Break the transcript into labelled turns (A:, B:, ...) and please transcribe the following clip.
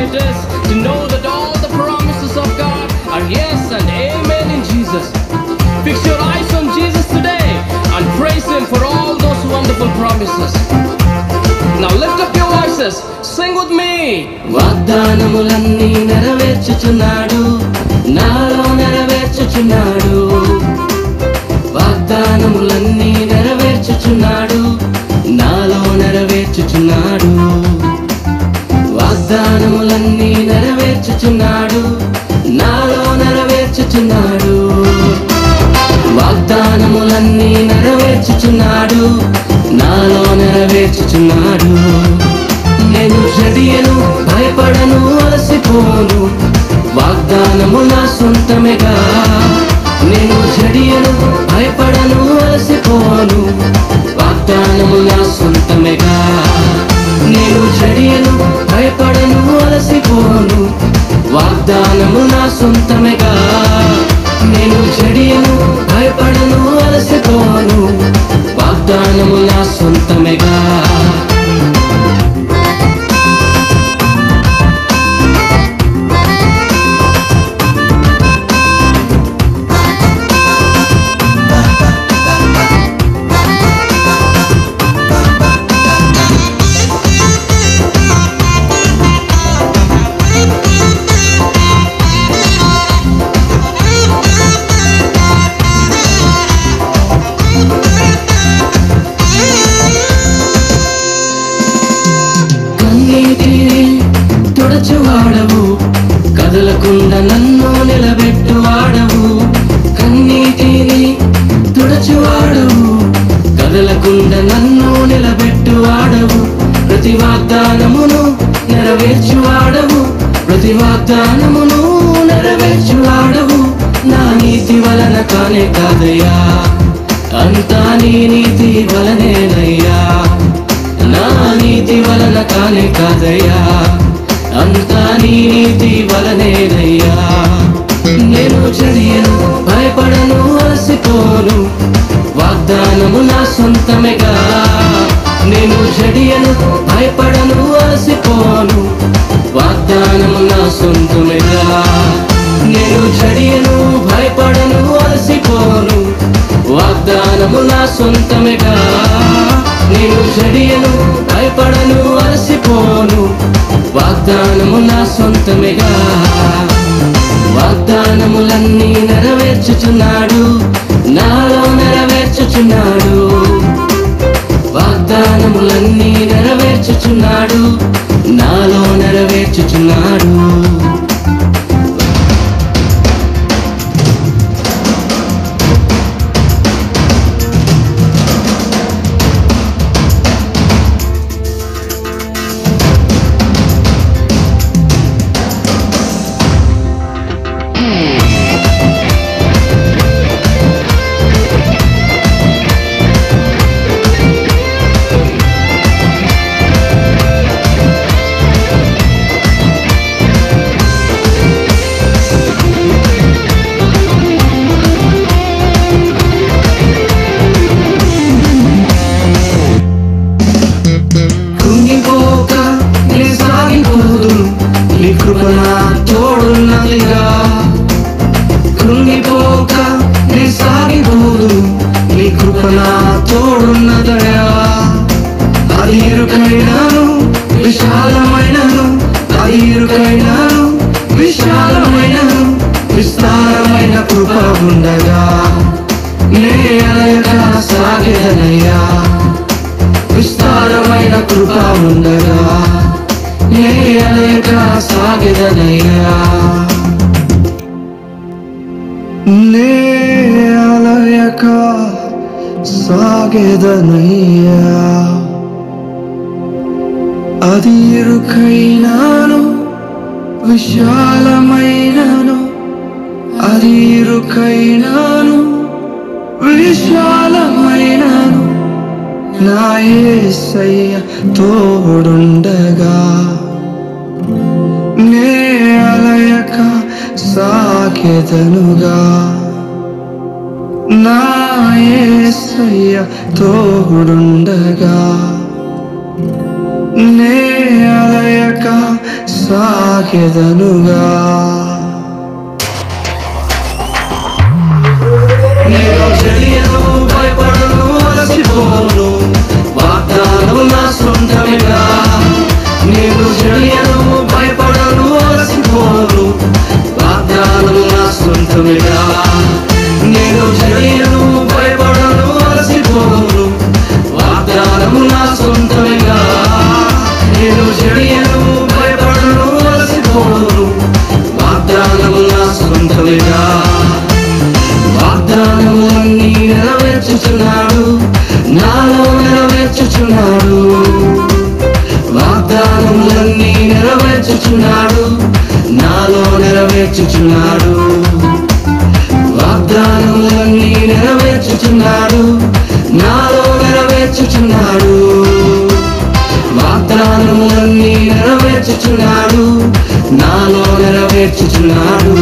A: it is to know that all the promises of God are yes and amen in Jesus. Fix your eyes on Jesus today and praise Him for all those wonderful promises. Now lift up your voices, sing with me.
B: వాగ్దానములన్నీ నెరవేర్చుచున్నాడు, నాలో నెరవేర్చుచున్నాడు. వాగ్దానములన్నీ నెరవేర్చుచున్నాడు, నాలో నెరవేర్చుచున్నాడు. వాగ్దానములన్నీ నెరవేర్చుచున్నాడు, నాలో నెరవేర్చుచున్నాడు. వాగ్దానములన్నీ నెరవేర్చుచున్నాడు, నాలో నెరవేర్చుచున్నాడు. నేను జడియను, భయపడను, అలసిపోను, వాగ్దానము నా సొంతమేగా. నేను జడియను, భయపడను, అలసిపోను, వాగ్దానము నా సొంతమేగా. నేను జడియను, భయపడను, అలసిపోను, వాగ్దానము నా సొంతమేగా. నేను జడియను, భయపడను, అలసిపోను, వాగ్దానము నా సొంతమేగా. తుడచువాడవు, కదలకుండా నన్ను నిలబెట్టువాడవు. కన్నీటిని తుడచువాడవు, కదలకుండా నన్ను నిలబెట్టువాడవు. ప్రతి వాగ్దానమును నెరవేర్చువాడవు, ప్రతి వాగ్దానమును నెరవేర్చువాడవు. నా నీతి వలన కానే కాదయ్యా, అంతా నీ నీతి వలనేనయ్యా. నా నీతి వలన కానే కాదయ్యా, అంతా నీ నీతి వలనేనయ్యా. నేను చదియను, భయపడను, అలసిపోను, వాగ్దానము నా సొంతమేగా. నేను జడియను, భయపడను, అలసిపోను, వాగ్దానము నా సొంతమేగా. నేను జడియను, భయపడను, అలసిపోను, వాగ్దానము నా సొంతమేగా. నేను జడియను, భయపడను, అలసిపోను, వాగ్దానము నా సొంతమేగా. వాగ్దానములన్నీ నెరవేర్చుచున్నాడు, నాలో నెరవేర్చుచున్నాడు. వాగ్దానములన్నీ నెరవేర్చుచున్నాడు, నాలో నెరవేర్చుచున్నాడు. నీ కృప నా తోడున్నదిగా, కృంగిపోక నే సాగిపోదు, నీ కృప నా తోడున్నదయా. అది ఇరుకైనాను, విశాలమైనను, అది ఇరుకైనాను, విశాలమైనను, విస్తారమైన కృప ఉండగా నే అలయక సాగేదనయ్యా. విస్తారమైన కృప ఉండగా నే అలయక సాగేదనయ్యా. నే అలయక సాగేదనయ్యా. అది ఇరుకైనాను, విశాలమైనను, అది ఇరుకైనాను, విశాలమైనను, నా యేసయ్య తోడుండగా నే అలయక సాగెదనుగా. నా యేసయ్య తోడుండగా నే అలయక సాగెదనుగా. నేను చెలియను, భయపడను, అలసిపోను, వాగ్దానం నా సొంతమేగా. నేను చెలియను, భయపడను, అలసిపోను, వాగ్దానం నా సొంతమేగా. నేను చెలియను, భయపడను, అలసిపోను, వాగ్దానం నా సొంతమేగా. నేను చెలియను, భయపడను, అలసిపోను, వాగ్దానం నా సొంతమేగా. వాగ్దానములన్నీ నెరవేర్చుచున్నాడు, నాలో నెరవేర్చుచున్నాడు. వాగ్దానములన్నీ నెరవేర్చుచున్నాడు, నాలో నెరవేర్చుచున్నాడు. వాగ్దానములన్నీ నెరవేర్చుచున్నాడు, నాలో నెరవేర్చుచున్నాడు. వాగ్దానములన్నీ నెరవేర్చుచున్నాడు, నాలో నెరవేర్చుచున్నాడు.